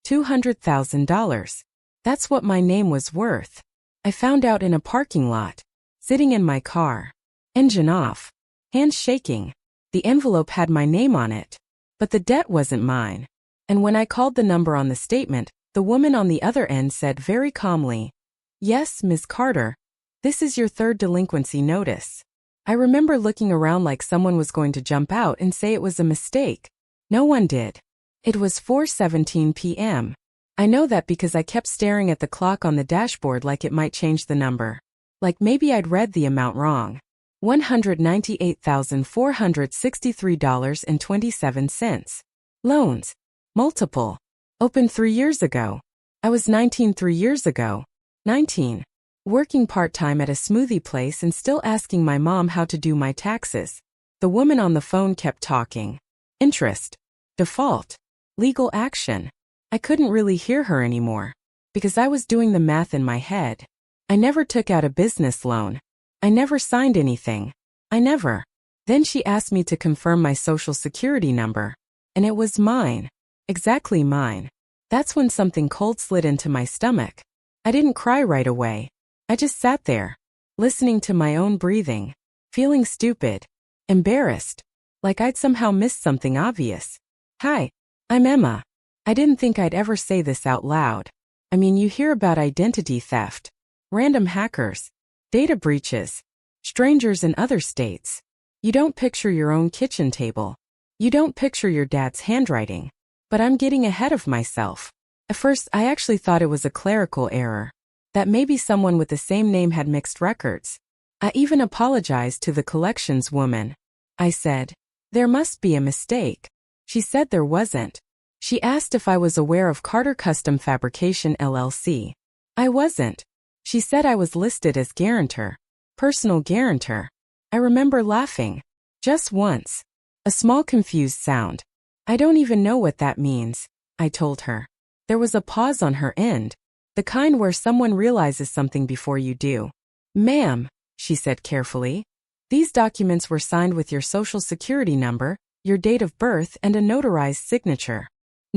$200,000. That's what my name was worth. I found out in a parking lot. Sitting in my car. Engine off. Hands shaking. The envelope had my name on it. But the debt wasn't mine. And when I called the number on the statement, the woman on the other end said very calmly, "Yes, Ms. Carter. This is your third delinquency notice." I remember looking around like someone was going to jump out and say it was a mistake. No one did. It was 4:17 p.m. I know that because I kept staring at the clock on the dashboard like it might change the number. Like maybe I'd read the amount wrong. $198,463.27. Loans. Multiple. Opened 3 years ago. I was 19 3 years ago. 19. Working part-time at a smoothie place and still asking my mom how to do my taxes. The woman on the phone kept talking. Interest. Default. Legal action. I couldn't really hear her anymore. Because I was doing the math in my head. I never took out a business loan. I never signed anything. I never. Then she asked me to confirm my social security number. And it was mine. Exactly mine. That's when something cold slid into my stomach. I didn't cry right away. I just sat there, listening to my own breathing, feeling stupid, embarrassed, like I'd somehow missed something obvious. Hi, I'm Emma. I didn't think I'd ever say this out loud. I mean, you hear about identity theft, random hackers, data breaches, strangers in other states. You don't picture your own kitchen table. You don't picture your dad's handwriting. But I'm getting ahead of myself. At first, I actually thought it was a clerical error. That maybe someone with the same name had mixed records. I even apologized to the collections woman. I said, "There must be a mistake." She said there wasn't. She asked if I was aware of Carter Custom Fabrication LLC. I wasn't. She said I was listed as guarantor, personal guarantor. I remember laughing. Just once. A small confused sound. "I don't even know what that means," I told her. There was a pause on her end. The kind where someone realizes something before you do. "Ma'am," she said carefully, "these documents were signed with your social security number, your date of birth, and a notarized signature."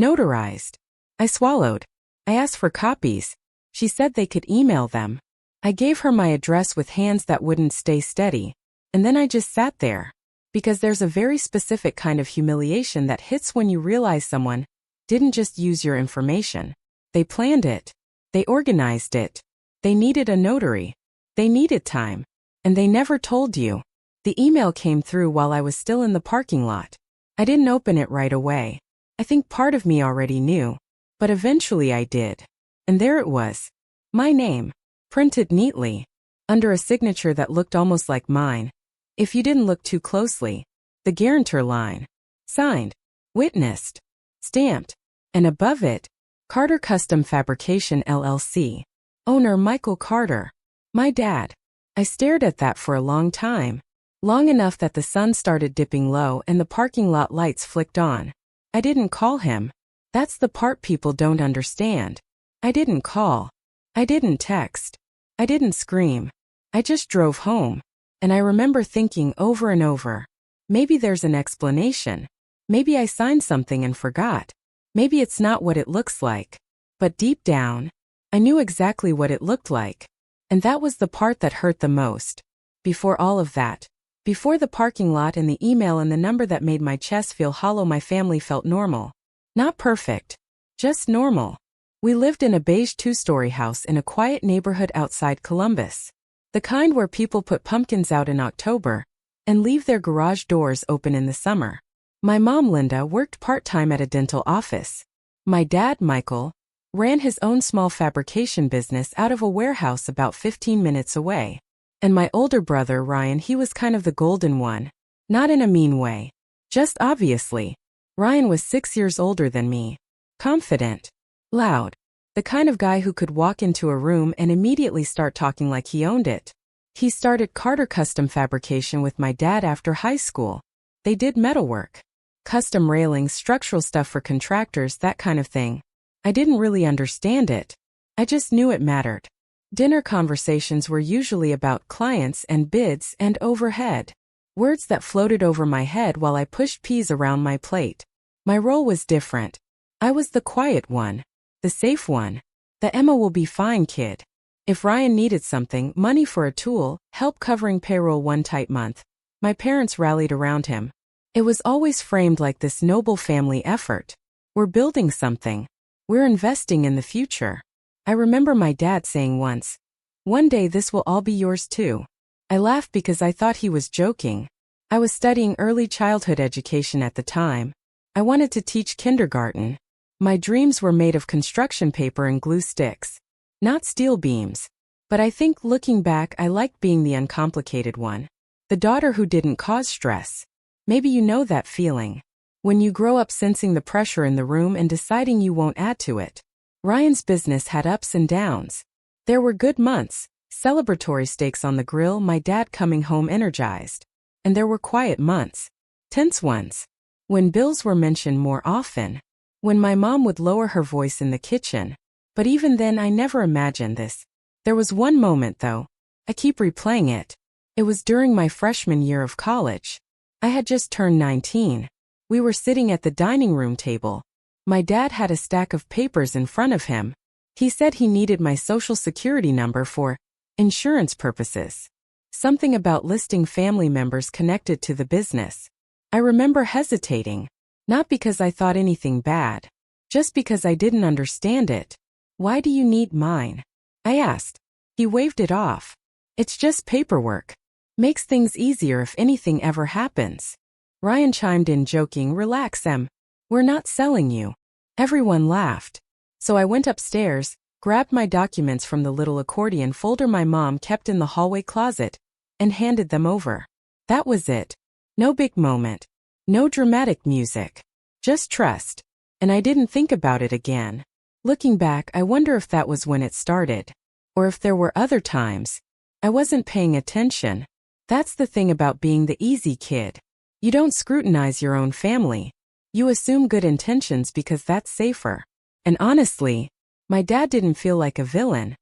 Notarized. I swallowed. I asked for copies. She said they could email them. I gave her my address with hands that wouldn't stay steady. And then I just sat there. Because there's a very specific kind of humiliation that hits when you realize someone didn't just use your information. They planned it. They organized it. They needed a notary. They needed time. And they never told you. The email came through while I was still in the parking lot. I didn't open it right away. I think part of me already knew. But eventually I did. And there it was. My name. Printed neatly. Under a signature that looked almost like mine. If you didn't look too closely. The guarantor line. Signed. Witnessed. Stamped. And above it, Carter Custom Fabrication LLC. Owner Michael Carter. My dad. I stared at that for a long time. Long enough that the sun started dipping low and the parking lot lights flicked on. I didn't call him. That's the part people don't understand. I didn't call. I didn't text. I didn't scream. I just drove home. And I remember thinking over and over. Maybe there's an explanation. Maybe I signed something and forgot. Maybe it's not what it looks like. But deep down, I knew exactly what it looked like. And that was the part that hurt the most. Before all of that, before the parking lot and the email and the number that made my chest feel hollow, my family felt normal. Not perfect. Just normal. We lived in a beige 2-story house in a quiet neighborhood outside Columbus. The kind where people put pumpkins out in October and leave their garage doors open in the summer. My mom, Linda, worked part-time at a dental office. My dad, Michael, ran his own small fabrication business out of a warehouse about 15 minutes away. And my older brother, Ryan, he was kind of the golden one. Not in a mean way. Just obviously. Ryan was 6 years older than me. Confident. Loud. The kind of guy who could walk into a room and immediately start talking like he owned it. He started Carter Custom Fabrication with my dad after high school. They did metalwork. Custom railings, structural stuff for contractors, that kind of thing. I didn't really understand it. I just knew it mattered. Dinner conversations were usually about clients and bids and overhead. Words that floated over my head while I pushed peas around my plate. My role was different. I was the quiet one. The safe one. The Emma will be fine kid. If Ryan needed something, money for a tool, help covering payroll one tight month, my parents rallied around him. It was always framed like this noble family effort. We're building something. We're investing in the future. I remember my dad saying once, "One day this will all be yours too." I laughed because I thought he was joking. I was studying early childhood education at the time. I wanted to teach kindergarten. My dreams were made of construction paper and glue sticks, not steel beams. But I think looking back, I liked being the uncomplicated one. The daughter who didn't cause stress. Maybe you know that feeling. When you grow up sensing the pressure in the room and deciding you won't add to it. Ryan's business had ups and downs. There were good months, celebratory steaks on the grill, my dad coming home energized. And there were quiet months, tense ones, when bills were mentioned more often, when my mom would lower her voice in the kitchen. But even then I never imagined this. There was one moment though. I keep replaying it. It was during my freshman year of college. I had just turned 19. We were sitting at the dining room table. My dad had a stack of papers in front of him. He said he needed my social security number for insurance purposes. Something about listing family members connected to the business. I remember hesitating, not because I thought anything bad, just because I didn't understand it. "Why do you need mine?" I asked. He waved it off. "It's just paperwork. Makes things easier if anything ever happens." Ryan chimed in joking, "Relax, Em. We're not selling you." Everyone laughed. So I went upstairs, grabbed my documents from the little accordion folder my mom kept in the hallway closet, and handed them over. That was it. No big moment. No dramatic music. Just trust. And I didn't think about it again. Looking back, I wonder if that was when it started. Or if there were other times. I wasn't paying attention. That's the thing about being the easy kid. You don't scrutinize your own family. You assume good intentions because that's safer. And honestly, my dad didn't feel like a villain.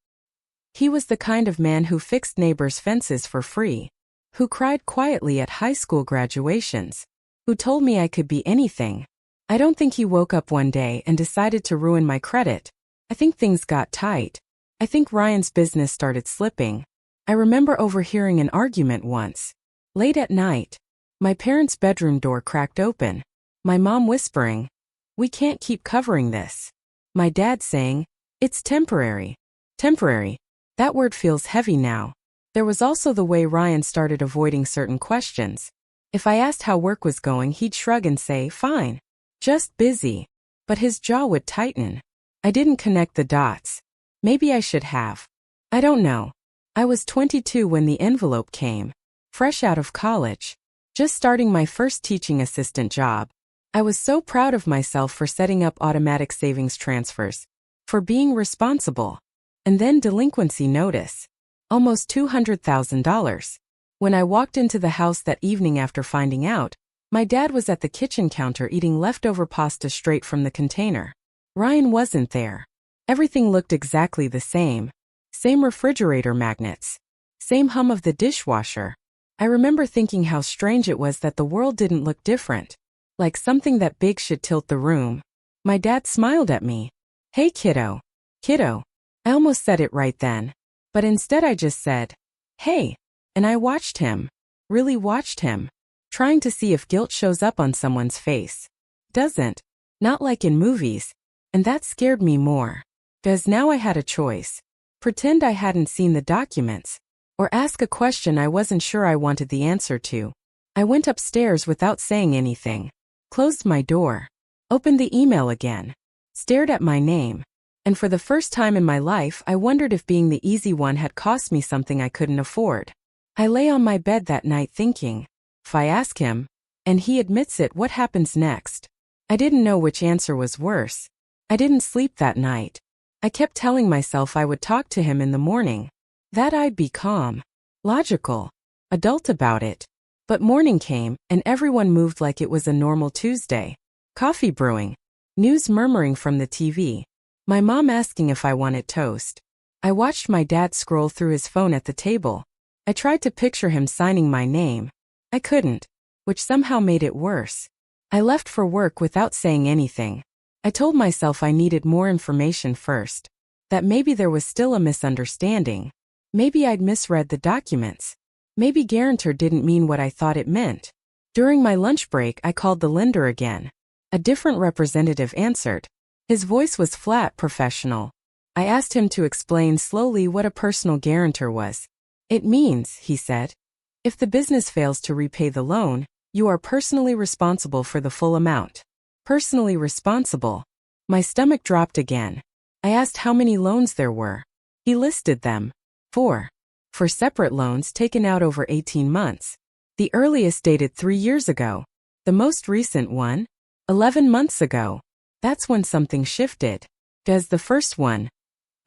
He was the kind of man who fixed neighbors' fences for free, who cried quietly at high school graduations, who told me I could be anything. I don't think he woke up one day and decided to ruin my credit. I think things got tight. I think Ryan's business started slipping. I remember overhearing an argument once. Late at night, my parents' bedroom door cracked open. My mom whispering, "We can't keep covering this." My dad saying, "It's temporary." Temporary. That word feels heavy now. There was also the way Ryan started avoiding certain questions. If I asked how work was going, he'd shrug and say, "Fine. Just busy." But his jaw would tighten. I didn't connect the dots. Maybe I should have. I don't know. I was 22 when the envelope came. Fresh out of college. Just starting my first teaching assistant job. I was so proud of myself for setting up automatic savings transfers. For being responsible. And then delinquency notice. Almost $200,000. When I walked into the house that evening after finding out, my dad was at the kitchen counter eating leftover pasta straight from the container. Ryan wasn't there. Everything looked exactly the same. Same refrigerator magnets. Same hum of the dishwasher. I remember thinking how strange it was that the world didn't look different. Like something that big should tilt the room. My dad smiled at me. "Hey kiddo." Kiddo. I almost said it right then. But instead I just said, "Hey." And I watched him. Really watched him. Trying to see if guilt shows up on someone's face. Doesn't. Not like in movies. And that scared me more. Because now I had a choice. Pretend I hadn't seen the documents. Or ask a question I wasn't sure I wanted the answer to. I went upstairs without saying anything. Closed my door. Opened the email again. Stared at my name. And for the first time in my life, I wondered if being the easy one had cost me something I couldn't afford. I lay on my bed that night thinking, if I ask him, and he admits it, what happens next? I didn't know which answer was worse. I didn't sleep that night. I kept telling myself I would talk to him in the morning. That I'd be calm, logical, adult about it. But morning came, and everyone moved like it was a normal Tuesday. Coffee brewing. News murmuring from the TV. My mom asking if I wanted toast. I watched my dad scroll through his phone at the table. I tried to picture him signing my name. I couldn't, which somehow made it worse. I left for work without saying anything. I told myself I needed more information first. That maybe there was still a misunderstanding. Maybe I'd misread the documents. Maybe guarantor didn't mean what I thought it meant. During my lunch break, I called the lender again. A different representative answered. His voice was flat, professional. I asked him to explain slowly what a personal guarantor was. It means, he said, if the business fails to repay the loan, you are personally responsible for the full amount. Personally responsible. My stomach dropped again. I asked how many loans there were. He listed them. 4. For separate loans taken out over 18 months. The earliest dated 3 years ago. The most recent one, 11 months ago. That's when something shifted. Does the first one?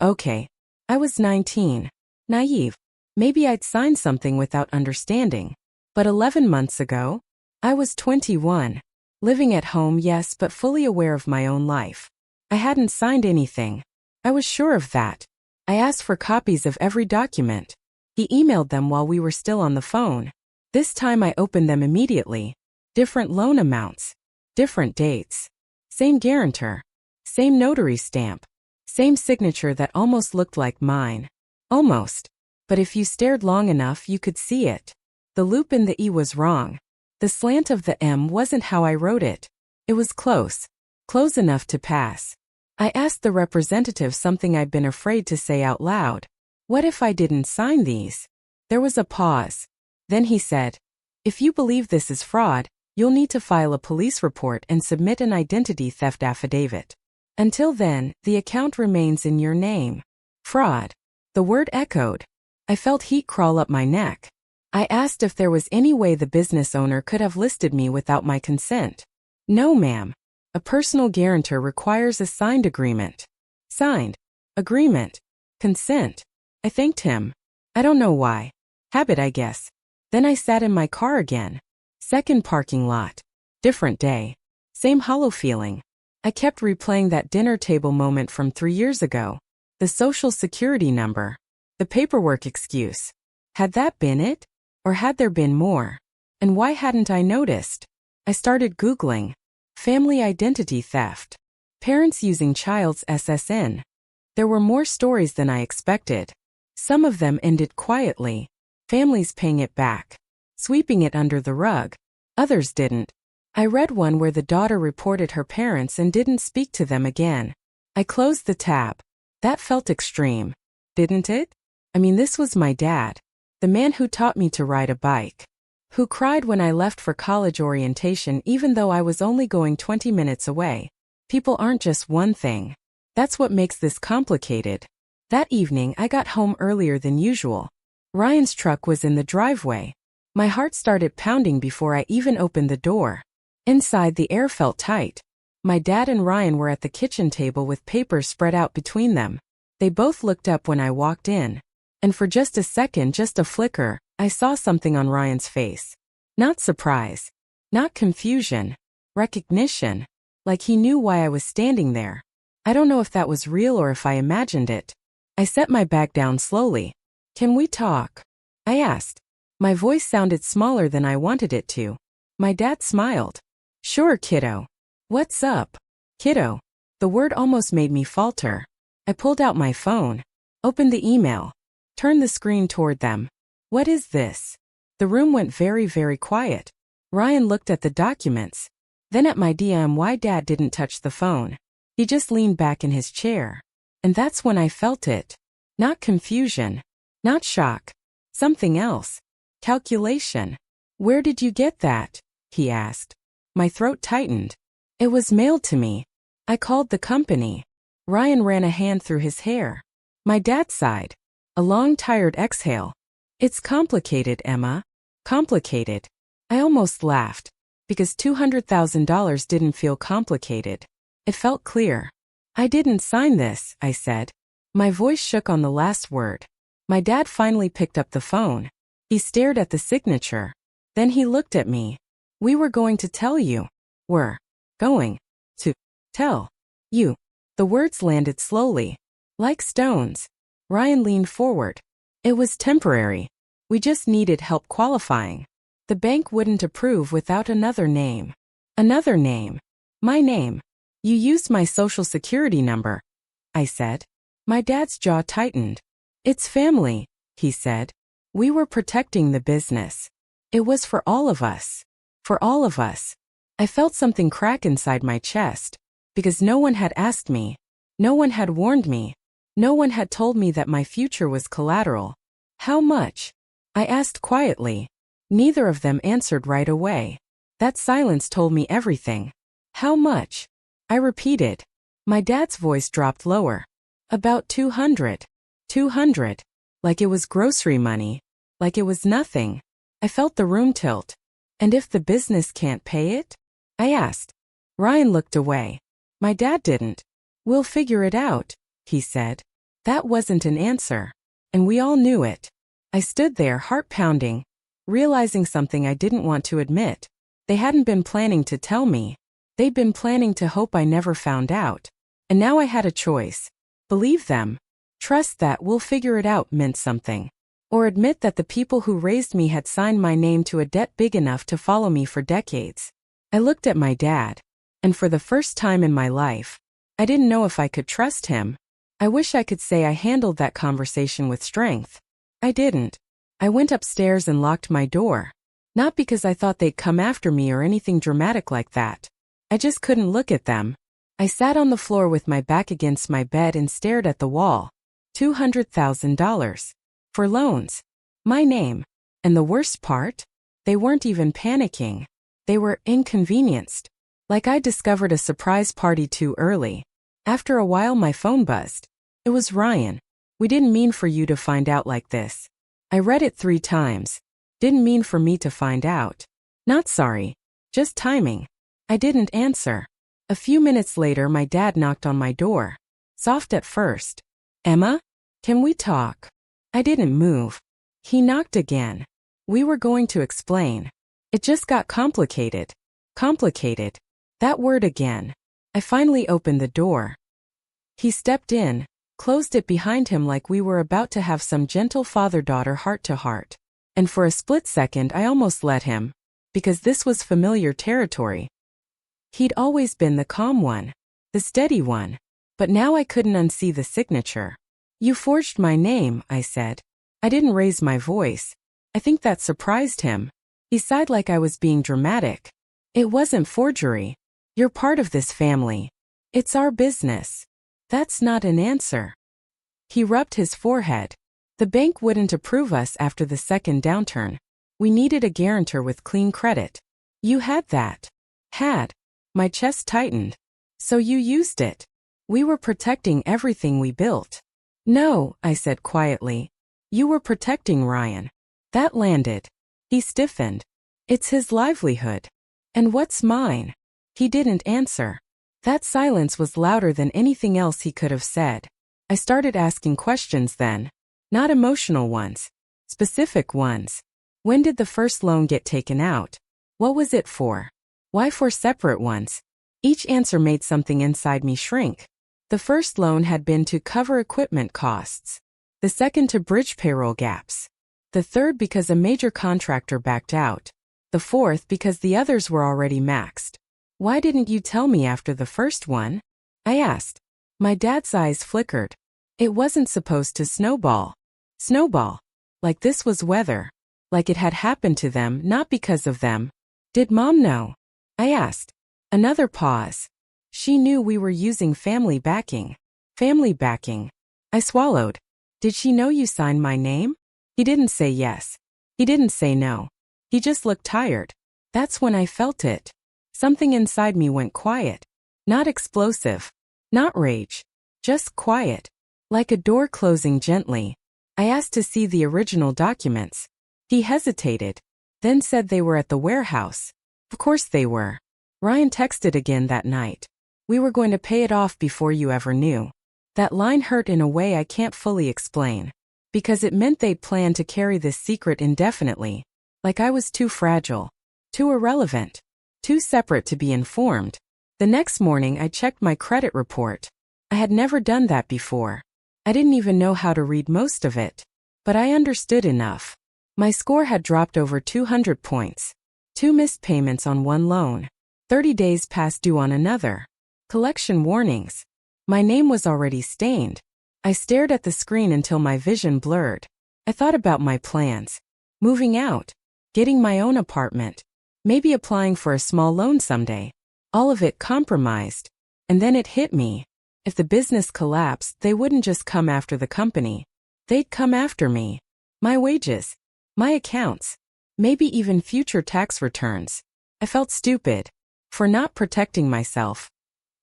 Okay. I was 19. Naive. Maybe I'd signed something without understanding. But 11 months ago? I was 21. Living at home, yes, but fully aware of my own life. I hadn't signed anything. I was sure of that. I asked for copies of every document. He emailed them while we were still on the phone. This time I opened them immediately. Different loan amounts. Different dates. Same guarantor. Same notary stamp. Same signature that almost looked like mine. Almost. But if you stared long enough, you could see it. The loop in the E was wrong. The slant of the M wasn't how I wrote it. It was close. Close enough to pass. I asked the representative something I'd been afraid to say out loud. What if I didn't sign these? There was a pause. Then he said, if you believe this is fraud, you'll need to file a police report and submit an identity theft affidavit. Until then, the account remains in your name. Fraud. The word echoed. I felt heat crawl up my neck. I asked if there was any way the business owner could have listed me without my consent. No, ma'am. A personal guarantor requires a signed agreement. Signed. Agreement. Consent. I thanked him. I don't know why. Habit, I guess. Then I sat in my car again. Second parking lot. Different day. Same hollow feeling. I kept replaying that dinner table moment from 3 years ago. The social security number. The paperwork excuse. Had that been it? Or had there been more? And why hadn't I noticed? I started Googling. Family identity theft. Parents using child's SSN. There were more stories than I expected. Some of them ended quietly. Families paying it back. Sweeping it under the rug. Others didn't. I read one where the daughter reported her parents and didn't speak to them again. I closed the tab. That felt extreme. Didn't it? I mean, this was my dad. The man who taught me to ride a bike. Who cried when I left for college orientation even though I was only going 20 minutes away. People aren't just one thing. That's what makes this complicated. That evening I got home earlier than usual. Ryan's truck was in the driveway. My heart started pounding before I even opened the door. Inside, the air felt tight. My dad and Ryan were at the kitchen table with papers spread out between them. They both looked up when I walked in. And for just a second, just a flicker, I saw something on Ryan's face. Not surprise. Not confusion. Recognition. Like he knew why I was standing there. I don't know if that was real or if I imagined it. I set my bag down slowly. Can we talk? I asked. My voice sounded smaller than I wanted it to. My dad smiled. Sure, kiddo. What's up? Kiddo. The word almost made me falter. I pulled out my phone. Opened the email. Turned the screen toward them. What is this? The room went very, very quiet. Ryan looked at the documents. Then at my DM why Dad didn't touch the phone. He just leaned back in his chair. And that's when I felt it. Not confusion. Not shock. Something else. Calculation. Where did you get that? He asked. My throat tightened. It was mailed to me. I called the company. Ryan ran a hand through his hair. My dad sighed. A long, tired exhale. It's complicated, Emma. Complicated. I almost laughed. Because $200,000 didn't feel complicated. It felt clear. I didn't sign this, I said. My voice shook on the last word. My dad finally picked up the phone. He stared at the signature. Then he looked at me. We were going to tell you. We're going to tell you. The words landed slowly. Like stones. Ryan leaned forward. It was temporary. We just needed help qualifying. The bank wouldn't approve without another name. Another name. My name. You used my social security number, I said. My dad's jaw tightened. It's family, he said. We were protecting the business. It was for all of us. For all of us. I felt something crack inside my chest, because no one had asked me. No one had warned me. No one had told me that my future was collateral. How much? I asked quietly. Neither of them answered right away. That silence told me everything. How much? I repeated. My dad's voice dropped lower. About 200. 200. Like it was grocery money. Like it was nothing. I felt the room tilt. And if the business can't pay it? I asked. Ryan looked away. My dad didn't. We'll figure it out, he said. That wasn't an answer. And we all knew it. I stood there, heart pounding, realizing something I didn't want to admit. They hadn't been planning to tell me. They'd been planning to hope I never found out. And now I had a choice. Believe them. Trust that we'll figure it out meant something. Or admit that the people who raised me had signed my name to a debt big enough to follow me for decades. I looked at my dad. And for the first time in my life, I didn't know if I could trust him. I wish I could say I handled that conversation with strength. I didn't. I went upstairs and locked my door. Not because I thought they'd come after me or anything dramatic like that. I just couldn't look at them. I sat on the floor with my back against my bed and stared at the wall. $200,000. For loans. My name. And the worst part? They weren't even panicking. They were inconvenienced. Like I discovered a surprise party too early. After a while my phone buzzed. It was Ryan. We didn't mean for you to find out like this. I read it 3 times. Didn't mean for me to find out. Not sorry. Just timing. I didn't answer. A few minutes later my dad knocked on my door. Soft at first. Emma? Can we talk? I didn't move. He knocked again. We were going to explain. It just got complicated. Complicated. That word again. I finally opened the door. He stepped in, closed it behind him like we were about to have some gentle father-daughter heart-to-heart. And for a split second I almost let him, because this was familiar territory. He'd always been the calm one, the steady one, but now I couldn't unsee the signature. You forged my name, I said. I didn't raise my voice. I think that surprised him. He sighed like I was being dramatic. It wasn't forgery. You're part of this family. It's our business. That's not an answer. He rubbed his forehead. The bank wouldn't approve us after the second downturn. We needed a guarantor with clean credit. You had that. Had. My chest tightened. So you used it. We were protecting everything we built. No, I said quietly. You were protecting Ryan. That landed. He stiffened. It's his livelihood. And what's mine? He didn't answer. That silence was louder than anything else he could have said. I started asking questions then. Not emotional ones. Specific ones. When did the first loan get taken out? What was it for? Why 4 separate ones? Each answer made something inside me shrink. The first loan had been to cover equipment costs. The second to bridge payroll gaps. The third because a major contractor backed out. The fourth because the others were already maxed. Why didn't you tell me after the first one? I asked. My dad's eyes flickered. It wasn't supposed to snowball. Snowball. Like this was weather. Like it had happened to them, not because of them. Did Mom know? I asked. Another pause. She knew we were using family backing. Family backing. I swallowed. Did she know you signed my name? He didn't say yes. He didn't say no. He just looked tired. That's when I felt it. Something inside me went quiet. Not explosive. Not rage. Just quiet. Like a door closing gently. I asked to see the original documents. He hesitated. Then said they were at the warehouse. Of course they were. Ryan texted again that night. We were going to pay it off before you ever knew. That line hurt in a way I can't fully explain. Because it meant they'd planned to carry this secret indefinitely. Like I was too fragile. Too irrelevant. Too separate to be informed. The next morning I checked my credit report. I had never done that before. I didn't even know how to read most of it. But I understood enough. My score had dropped over 200 points. 2 missed payments on one loan. 30 days past due on another. Collection warnings. My name was already stained. I stared at the screen until my vision blurred. I thought about my plans. Moving out. Getting my own apartment. Maybe applying for a small loan someday. All of it compromised. And then it hit me. If the business collapsed, they wouldn't just come after the company. They'd come after me. My wages. My accounts. Maybe even future tax returns. I felt stupid. For not protecting myself.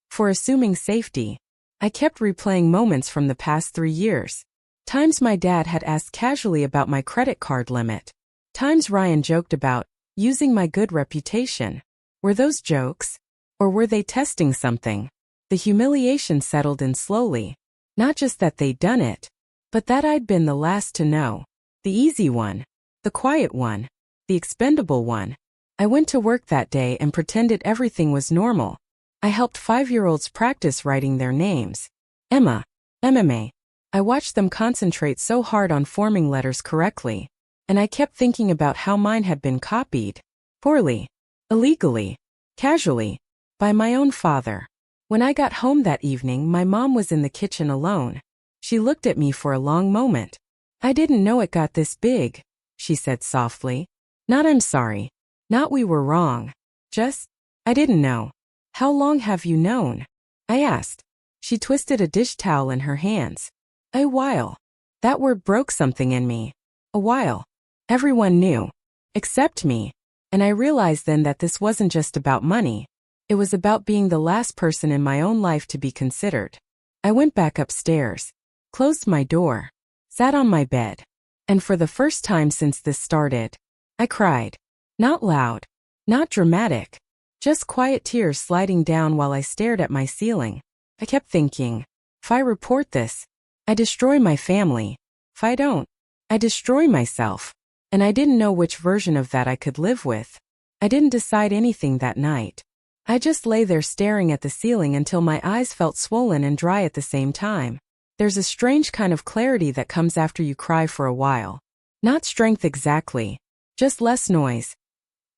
For assuming safety. I kept replaying moments from the past 3 years. Times my dad had asked casually about my credit card limit. Times Ryan joked about using my good reputation. Were those jokes? Or were they testing something? The humiliation settled in slowly. Not just that they'd done it, but that I'd been the last to know. The easy one. The quiet one. The expendable one. I went to work that day and pretended everything was normal. I helped 5-year-olds practice writing their names. Emma. MMA. I watched them concentrate so hard on forming letters correctly. And I kept thinking about how mine had been copied. Poorly. Illegally. Casually. By my own father. When I got home that evening, my mom was in the kitchen alone. She looked at me for a long moment. I didn't know it got this big, she said softly. Not I'm sorry. Not we were wrong. Just, I didn't know. How long have you known? I asked. She twisted a dish towel in her hands. A while. That word broke something in me. A while. Everyone knew. Except me. And I realized then that this wasn't just about money. It was about being the last person in my own life to be considered. I went back upstairs. Closed my door. Sat on my bed. And for the first time since this started, I cried. Not loud. Not dramatic. Just quiet tears sliding down while I stared at my ceiling. I kept thinking, if I report this, I destroy my family. If I don't, I destroy myself. And I didn't know which version of that I could live with. I didn't decide anything that night. I just lay there staring at the ceiling until my eyes felt swollen and dry at the same time. There's a strange kind of clarity that comes after you cry for a while. Not strength exactly. Just less noise.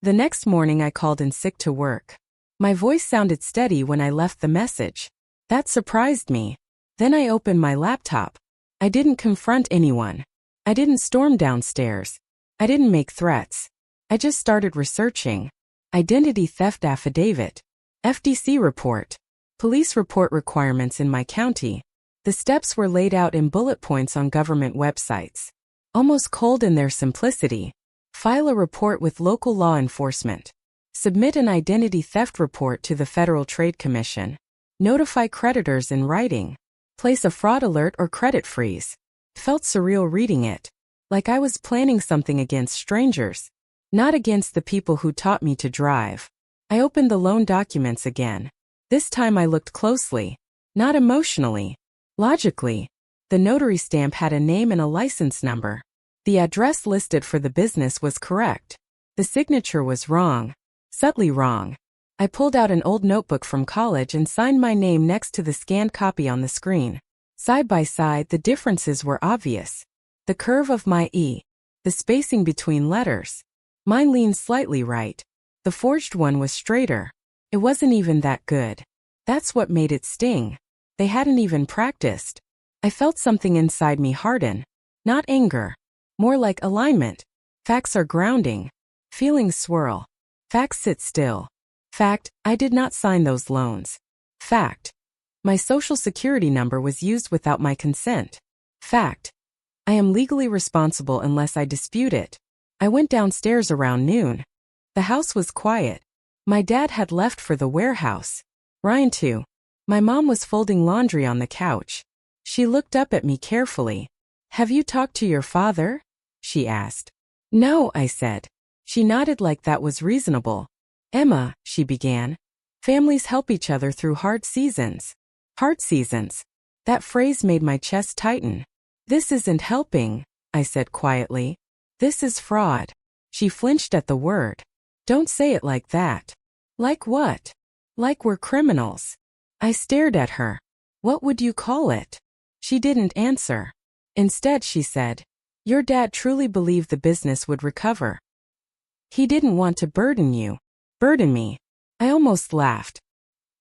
The next morning I called in sick to work. My voice sounded steady when I left the message. That surprised me. Then I opened my laptop. I didn't confront anyone. I didn't storm downstairs. I didn't make threats. I just started researching. Identity theft affidavit. FDC report. Police report requirements in my county. The steps were laid out in bullet points on government websites. Almost cold in their simplicity. File a report with local law enforcement. Submit an identity theft report to the Federal Trade Commission. Notify creditors in writing. Place a fraud alert or credit freeze. Felt surreal reading it. Like I was planning something against strangers. Not against the people who taught me to drive. I opened the loan documents again. This time I looked closely. Not emotionally. Logically. The notary stamp had a name and a license number. The address listed for the business was correct. The signature was wrong. Subtly wrong. I pulled out an old notebook from college and signed my name next to the scanned copy on the screen. Side by side, the differences were obvious. The curve of my E. The spacing between letters. Mine leaned slightly right. The forged one was straighter. It wasn't even that good. That's what made it sting. They hadn't even practiced. I felt something inside me harden. Not anger. More like alignment. Facts are grounding. Feelings swirl. Facts sit still. Fact, I did not sign those loans. Fact. My social security number was used without my consent. Fact. I am legally responsible unless I dispute it. I went downstairs around noon. The house was quiet. My dad had left for the warehouse. Ryan too. My mom was folding laundry on the couch. She looked up at me carefully. Have you talked to your father? She asked. No, I said. She nodded like that was reasonable. Emma, she began. Families help each other through hard seasons. Hard seasons. That phrase made my chest tighten. This isn't helping, I said quietly. This is fraud. She flinched at the word. Don't say it like that. Like what? Like we're criminals. I stared at her. What would you call it? She didn't answer. Instead, she said, your dad truly believed the business would recover. He didn't want to burden you. Burden me. I almost laughed.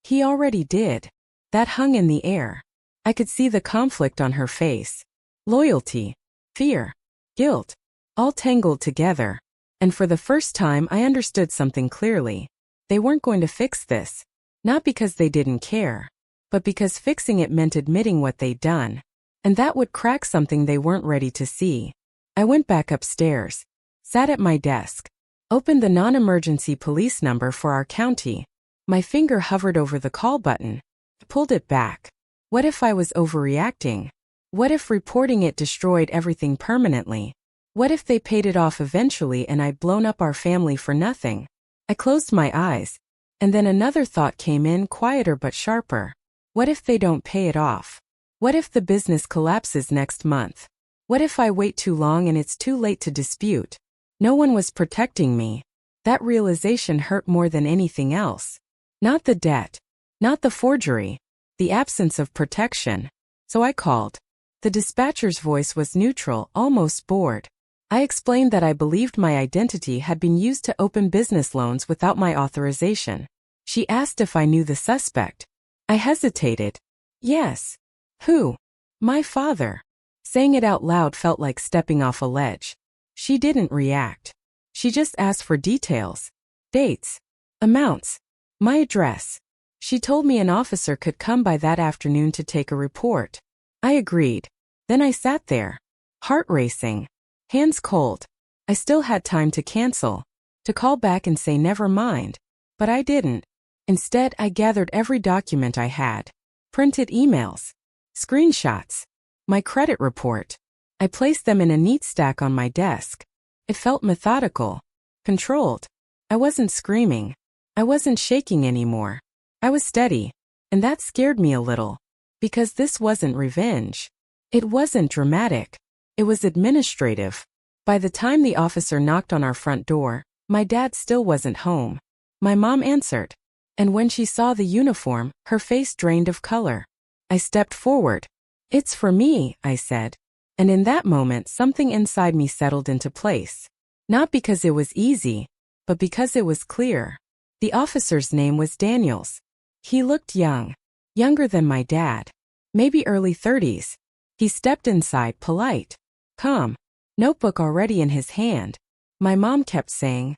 He already did. That hung in the air. I could see the conflict on her face. Loyalty, fear, guilt, all tangled together. And for the first time I understood something clearly. They weren't going to fix this. Not because they didn't care, but because fixing it meant admitting what they'd done. And that would crack something they weren't ready to see. I went back upstairs, sat at my desk, opened the non-emergency police number for our county. My finger hovered over the call button. I pulled it back. What if I was overreacting? What if reporting it destroyed everything permanently? What if they paid it off eventually and I'd blown up our family for nothing? I closed my eyes, and then another thought came in, quieter but sharper. What if they don't pay it off? What if the business collapses next month? What if I wait too long and it's too late to dispute? No one was protecting me. That realization hurt more than anything else. Not the debt, not the forgery, the absence of protection. So I called. The dispatcher's voice was neutral, almost bored. I explained that I believed my identity had been used to open business loans without my authorization. She asked if I knew the suspect. I hesitated. Yes. Who? My father. Saying it out loud felt like stepping off a ledge. She didn't react. She just asked for details. Dates. Amounts. My address. She told me an officer could come by that afternoon to take a report. I agreed. Then I sat there. Heart racing. Hands cold. I still had time to cancel. To call back and say never mind. But I didn't. Instead, I gathered every document I had. Printed emails. Screenshots. My credit report. I placed them in a neat stack on my desk. It felt methodical. Controlled. I wasn't screaming. I wasn't shaking anymore. I was steady. And that scared me a little. Because this wasn't revenge. It wasn't dramatic. It was administrative. By the time the officer knocked on our front door, my dad still wasn't home. My mom answered. And when she saw the uniform, her face drained of color. I stepped forward. It's for me, I said. And in that moment something inside me settled into place. Not because it was easy, but because it was clear. The officer's name was Daniels. He looked young. Younger than my dad. Maybe early 30s. He stepped inside, polite. Calm. Notebook already in his hand. My mom kept saying,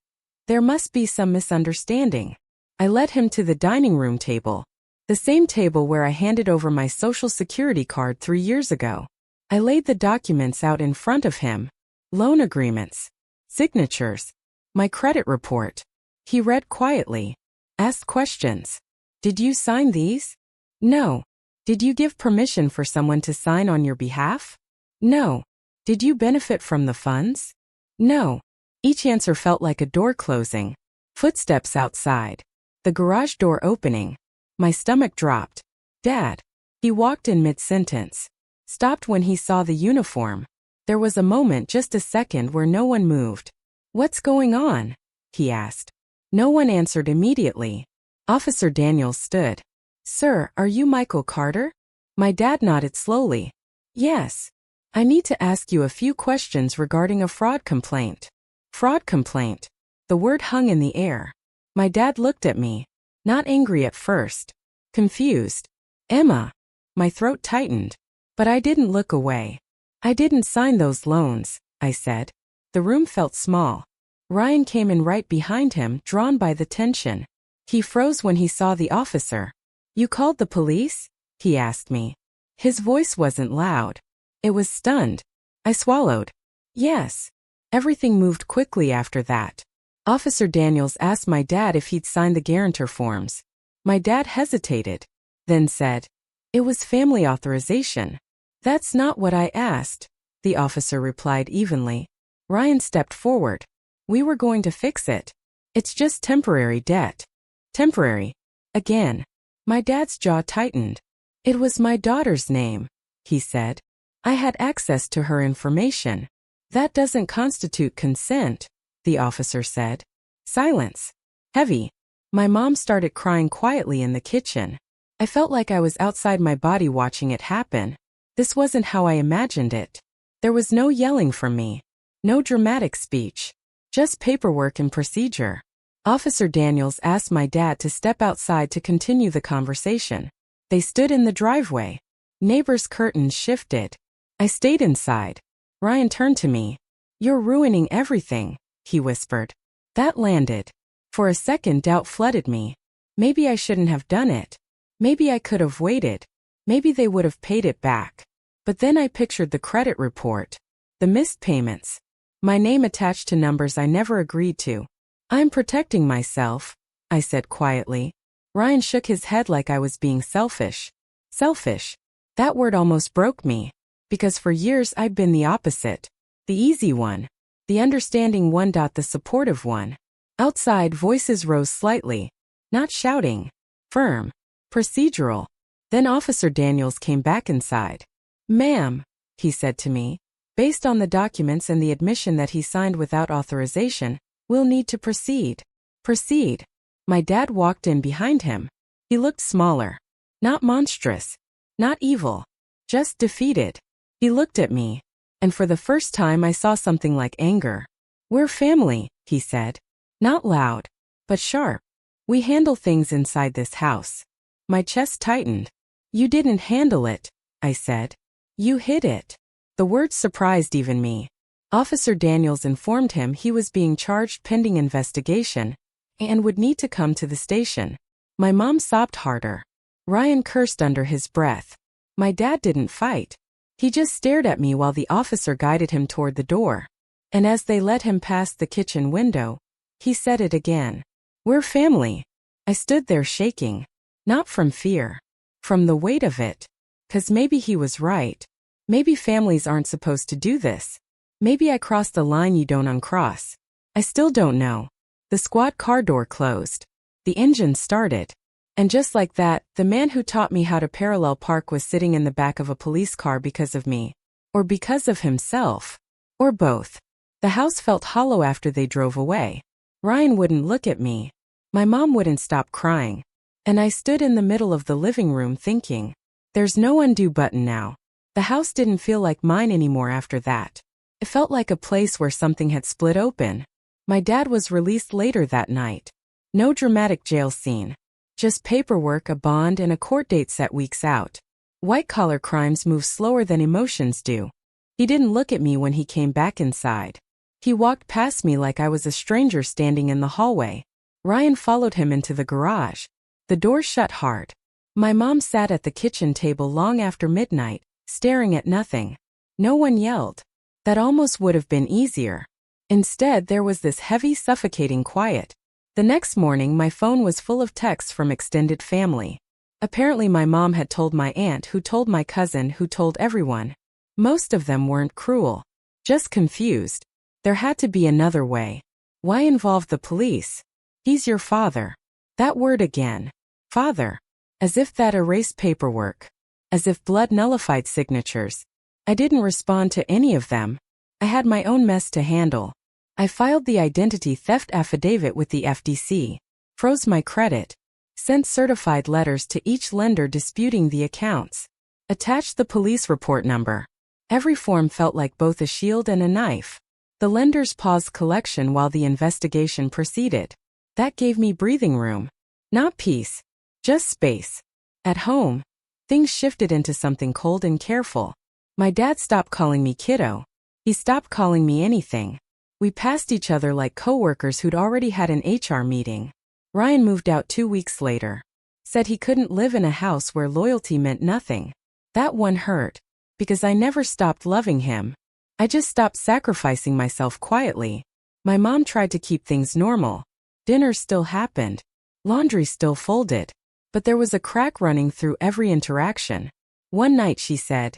"There must be some misunderstanding." I led him to the dining room table. The same table where I handed over my Social Security card 3 years ago. I laid the documents out in front of him. Loan agreements. Signatures. My credit report. He read quietly. Asked questions. Did you sign these? No. Did you give permission for someone to sign on your behalf? No. Did you benefit from the funds? No. Each answer felt like a door closing. Footsteps outside. The garage door opening. My stomach dropped. Dad. He walked in mid-sentence. Stopped when he saw the uniform. There was a moment, just a second, where no one moved. What's going on? He asked. No one answered immediately. Officer Daniels stood. Sir, are you Michael Carter? My dad nodded slowly. Yes. I need to ask you a few questions regarding a fraud complaint. Fraud complaint. The word hung in the air. My dad looked at me. Not angry at first. Confused. Emma. My throat tightened. But I didn't look away. I didn't sign those loans, I said. The room felt small. Ryan came in right behind him, drawn by the tension. He froze when he saw the officer. You called the police? He asked me. His voice wasn't loud. It was stunned. I swallowed. Yes. Everything moved quickly after that. Officer Daniels asked my dad if he'd signed the guarantor forms. My dad hesitated. Then said, "It was family authorization." "That's not what I asked," the officer replied evenly. Ryan stepped forward. "We were going to fix it. It's just temporary debt." Temporary. Again. My dad's jaw tightened. "It was my daughter's name," he said. "I had access to her information." "That doesn't constitute consent," the officer said. Silence. Heavy. My mom started crying quietly in the kitchen. I felt like I was outside my body watching it happen. This wasn't how I imagined it. There was no yelling from me. No dramatic speech. Just paperwork and procedure. Officer Daniels asked my dad to step outside to continue the conversation. They stood in the driveway. Neighbor's curtains shifted. I stayed inside. Ryan turned to me. "You're ruining everything," he whispered. That landed. For a second, doubt flooded me. Maybe I shouldn't have done it. Maybe I could have waited. Maybe they would have paid it back. But then I pictured the credit report. The missed payments. My name attached to numbers I never agreed to. "I'm protecting myself," I said quietly. Ryan shook his head like I was being selfish. Selfish. That word almost broke me. Because for years I'd been the opposite. The easy one. The understanding one. The supportive one. Outside, voices rose slightly. Not shouting. Firm. Procedural. Then Officer Daniels came back inside. "Ma'am," he said to me, "based on the documents and the admission that he signed without authorization, we'll need to proceed." Proceed. My dad walked in behind him. He looked smaller. Not monstrous. Not evil. Just defeated. He looked at me. And for the first time I saw something like anger. "We're family," he said. Not loud, but sharp. "We handle things inside this house." My chest tightened. "You didn't handle it," I said. "You hid it." The words surprised even me. Officer Daniels informed him he was being charged pending investigation and would need to come to the station. My mom sobbed harder. Ryan cursed under his breath. My dad didn't fight. He just stared at me while the officer guided him toward the door. And as they let him past the kitchen window, he said it again. "We're family." I stood there shaking. Not from fear. From the weight of it. 'Cause maybe he was right. Maybe families aren't supposed to do this. Maybe I crossed a line you don't uncross. I still don't know. The squad car door closed. The engine started. And just like that, the man who taught me how to parallel park was sitting in the back of a police car because of me. Or because of himself. Or both. The house felt hollow after they drove away. Ryan wouldn't look at me. My mom wouldn't stop crying. And I stood in the middle of the living room thinking, there's no undo button now. The house didn't feel like mine anymore after that. It felt like a place where something had split open. My dad was released later that night. No dramatic jail scene. Just paperwork, a bond, and a court date set weeks out. White-collar crimes move slower than emotions do. He didn't look at me when he came back inside. He walked past me like I was a stranger standing in the hallway. Ryan followed him into the garage. The door shut hard. My mom sat at the kitchen table long after midnight, staring at nothing. No one yelled. That almost would have been easier. Instead, there was this heavy, suffocating quiet. The next morning, my phone was full of texts from extended family. Apparently, my mom had told my aunt, who told my cousin, who told everyone. Most of them weren't cruel. Just confused. There had to be another way. Why involve the police? He's your father. That word again. Father. As if that erased paperwork. As if blood nullified signatures. I didn't respond to any of them. I had my own mess to handle. I filed the identity theft affidavit with the FDC. Froze my credit. Sent certified letters to each lender disputing the accounts. Attached the police report number. Every form felt like both a shield and a knife. The lenders paused collection while the investigation proceeded. That gave me breathing room. Not peace. Just space. At home, things shifted into something cold and careful. My dad stopped calling me kiddo. He stopped calling me anything. We passed each other like coworkers who'd already had an HR meeting. Ryan moved out 2 weeks later. Said he couldn't live in a house where loyalty meant nothing. That one hurt. Because I never stopped loving him. I just stopped sacrificing myself quietly. My mom tried to keep things normal. Dinner still happened. Laundry still folded. But there was a crack running through every interaction. One night she said,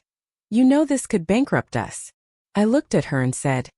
"You know this could bankrupt us." I looked at her and said,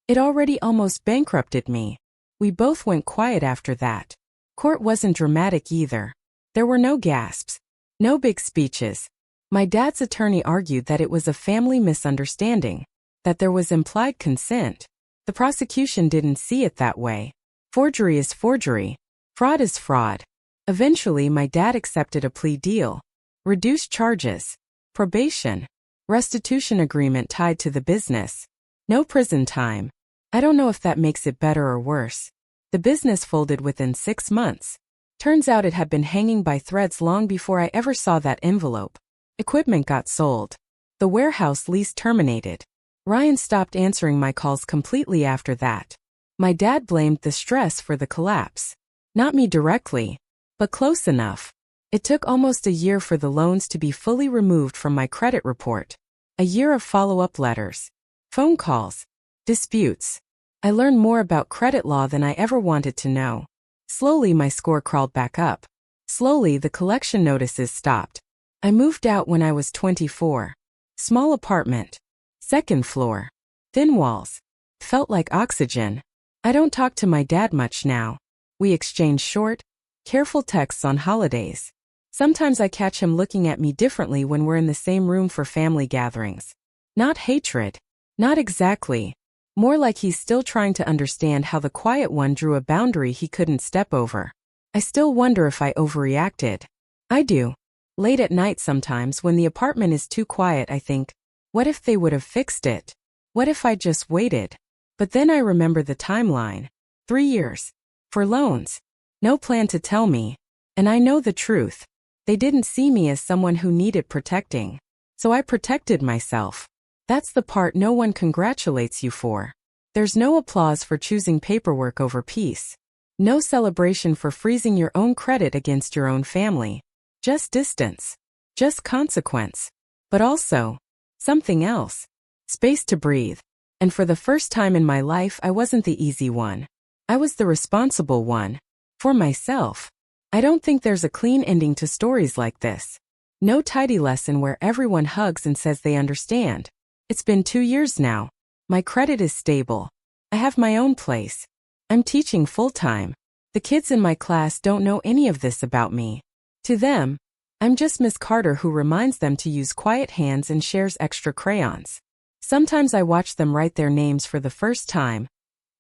"It already almost bankrupted me." We both went quiet after that. Court wasn't dramatic either. There were no gasps. No big speeches. My dad's attorney argued that it was a family misunderstanding. That there was implied consent. The prosecution didn't see it that way. Forgery is forgery. Fraud is fraud. Eventually, my dad accepted a plea deal. Reduced charges. Probation. Restitution agreement tied to the business. No prison time. I don't know if that makes it better or worse. The business folded within 6 months. Turns out it had been hanging by threads long before I ever saw that envelope. Equipment got sold. The warehouse lease terminated. Ryan stopped answering my calls completely after that. My dad blamed the stress for the collapse. Not me directly, but close enough. It took almost a year for the loans to be fully removed from my credit report. A year of follow-up letters, phone calls, disputes. I learned more about credit law than I ever wanted to know. Slowly my score crawled back up. Slowly the collection notices stopped. I moved out when I was 24. Small apartment. Second floor. Thin walls. Felt like oxygen. I don't talk to my dad much now. We exchange short, careful texts on holidays. Sometimes I catch him looking at me differently when we're in the same room for family gatherings. Not hatred. Not exactly. More like he's still trying to understand how the quiet one drew a boundary he couldn't step over. I still wonder if I overreacted. I do. Late at night sometimes when the apartment is too quiet I think, what if they would have fixed it? What if I just waited? But then I remember the timeline. 3 years. For loans. No plan to tell me. And I know the truth. They didn't see me as someone who needed protecting. So I protected myself. That's the part no one congratulates you for. There's no applause for choosing paperwork over peace. No celebration for freezing your own credit against your own family. Just distance. Just consequence. But also, something else. Space to breathe. And for the first time in my life I wasn't the easy one. I was the responsible one. For myself. I don't think there's a clean ending to stories like this. No tidy lesson where everyone hugs and says they understand. It's been 2 years now. My credit is stable. I have my own place. I'm teaching full-time. The kids in my class don't know any of this about me. To them, I'm just Miss Carter who reminds them to use quiet hands and shares extra crayons. Sometimes I watch them write their names for the first time,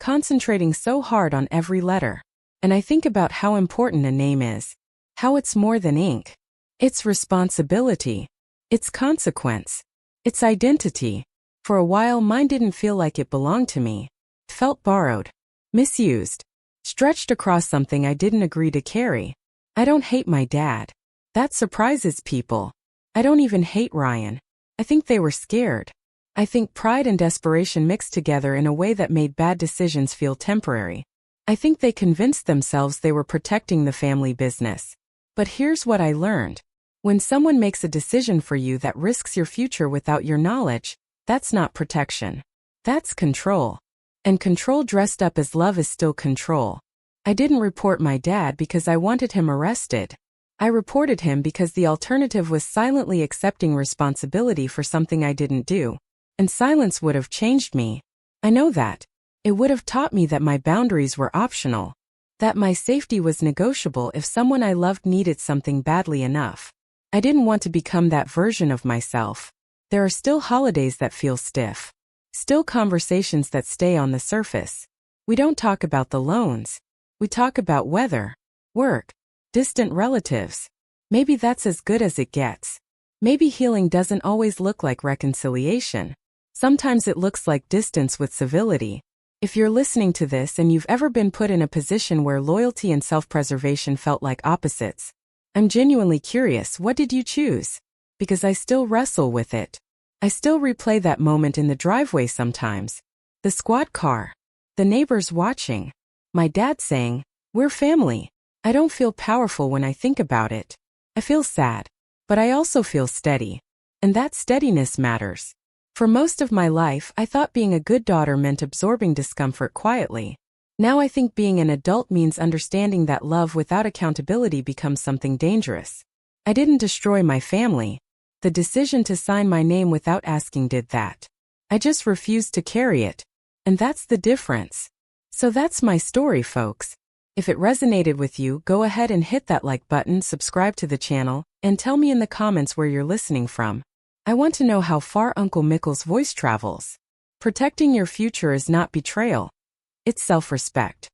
concentrating so hard on every letter. And I think about how important a name is. How it's more than ink. It's responsibility. It's consequence. It's identity. For a while mine didn't feel like it belonged to me. It felt borrowed. Misused. Stretched across something I didn't agree to carry. I don't hate my dad. That surprises people. I don't even hate Ryan. I think they were scared. I think pride and desperation mixed together in a way that made bad decisions feel temporary. I think they convinced themselves they were protecting the family business. But here's what I learned. When someone makes a decision for you that risks your future without your knowledge, that's not protection. That's control. And control dressed up as love is still control. I didn't report my dad because I wanted him arrested. I reported him because the alternative was silently accepting responsibility for something I didn't do. And silence would have changed me. I know that. It would have taught me that my boundaries were optional. That my safety was negotiable if someone I loved needed something badly enough. I didn't want to become that version of myself. There are still holidays that feel stiff. Still conversations that stay on the surface. We don't talk about the loans. We talk about weather, work, distant relatives. Maybe that's as good as it gets. Maybe healing doesn't always look like reconciliation. Sometimes it looks like distance with civility. If you're listening to this and you've ever been put in a position where loyalty and self-preservation felt like opposites, I'm genuinely curious, what did you choose? Because I still wrestle with it. I still replay that moment in the driveway sometimes. The squad car. The neighbors watching. My dad saying, "We're family." I don't feel powerful when I think about it. I feel sad. But I also feel steady. And that steadiness matters. For most of my life, I thought being a good daughter meant absorbing discomfort quietly. Now I think being an adult means understanding that love without accountability becomes something dangerous. I didn't destroy my family. The decision to sign my name without asking did that. I just refused to carry it. And that's the difference. So that's my story, folks. If it resonated with you, go ahead and hit that like button, subscribe to the channel, and tell me in the comments where you're listening from. I want to know how far Uncle Mickle's voice travels. Protecting your future is not betrayal. It's self-respect.